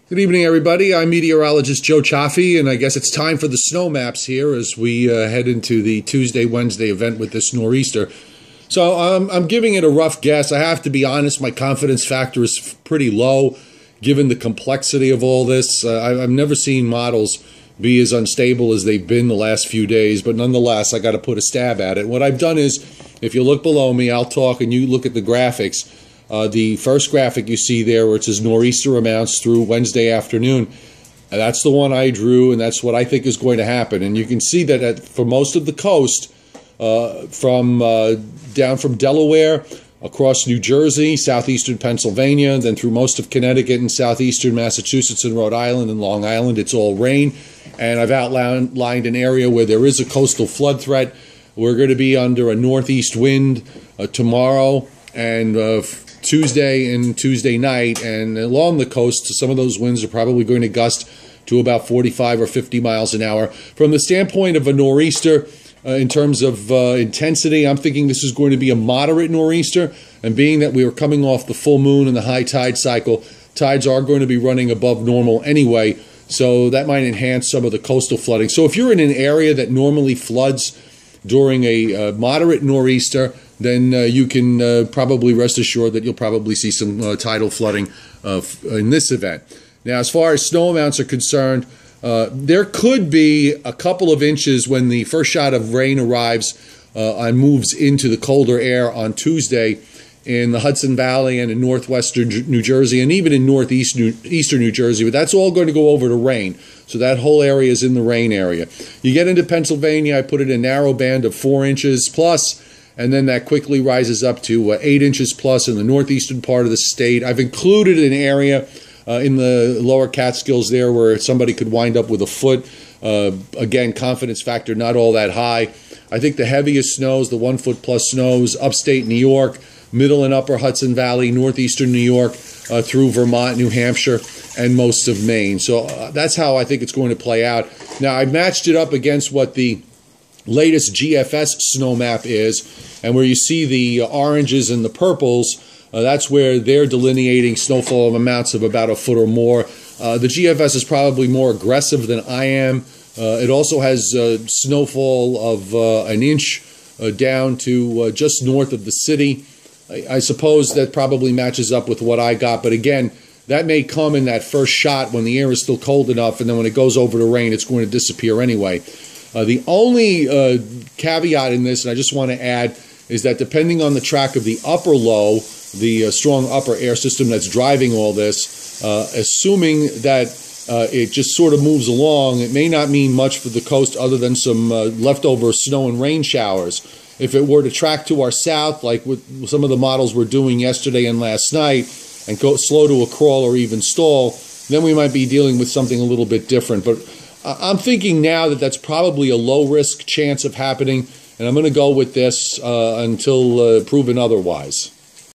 Good evening, everybody. I'm meteorologist Joe Chaffee, and I guess it's time for the snow maps here as we head into the Tuesday-Wednesday event with this nor'easter. So I'm giving it a rough guess. I have to be honest, my confidence factor is pretty low given the complexity of all this. I've never seen models be as unstable as they've been the last few days, but nonetheless, I got to put a stab at it. What I've done is, if you look below me, I'll talk and you look at the graphics. The first graphic you see there where it says nor'easter amounts through Wednesday afternoon, that's the one I drew, and that's what I think is going to happen. And you can see that for most of the coast, down from Delaware, across New Jersey, southeastern Pennsylvania, then through most of Connecticut and southeastern Massachusetts and Rhode Island and Long Island, it's all rain. And I've outlined an area where there is a coastal flood threat. We're going to be under a northeast wind tomorrow and Tuesday and Tuesday night, and along the coast, some of those winds are probably going to gust to about 45 or 50 miles an hour. From the standpoint of a nor'easter, in terms of intensity, I'm thinking this is going to be a moderate nor'easter, and being that we are coming off the full moon and the high tide cycle, tides are going to be running above normal anyway, so that might enhance some of the coastal flooding. So if you're in an area that normally floods during a moderate nor'easter, then you can probably rest assured that you'll probably see some tidal flooding in this event. Now, as far as snow amounts are concerned, there could be a couple of inches when the first shot of rain arrives and moves into the colder air on Tuesday in the Hudson Valley and in northwestern New Jersey and even in eastern New Jersey, but that's all going to go over to rain. So that whole area is in the rain area. You get into Pennsylvania, I put it in a narrow band of 4 inches plus, and then that quickly rises up to 8 inches plus in the northeastern part of the state. I've included an area in the lower Catskills there where somebody could wind up with a foot. Again, confidence factor not all that high. I think the heaviest snows, the 1 foot plus snows, upstate New York, middle and upper Hudson Valley, northeastern New York, through Vermont, New Hampshire, and most of Maine. So that's how I think it's going to play out. Now, I've matched it up against what the latest GFS snow map is, and where you see the oranges and the purples, that's where they're delineating snowfall amounts of about a foot or more. The GFS is probably more aggressive than I am. It also has snowfall of an inch down to just north of the city. I suppose that probably matches up with what I got, but again, that may come in that first shot when the air is still cold enough, and then when it goes over to rain, it's going to disappear anyway. The only caveat in this, and I just want to add, is that depending on the track of the upper low, the strong upper air system that's driving all this, assuming that it just sort of moves along, it may not mean much for the coast other than some leftover snow and rain showers. If it were to track to our south, like with some of the models we're doing yesterday and last night, and go slow to a crawl or even stall, then we might be dealing with something a little bit different. But I'm thinking now that that's probably a low-risk chance of happening, and I'm going to go with this until proven otherwise.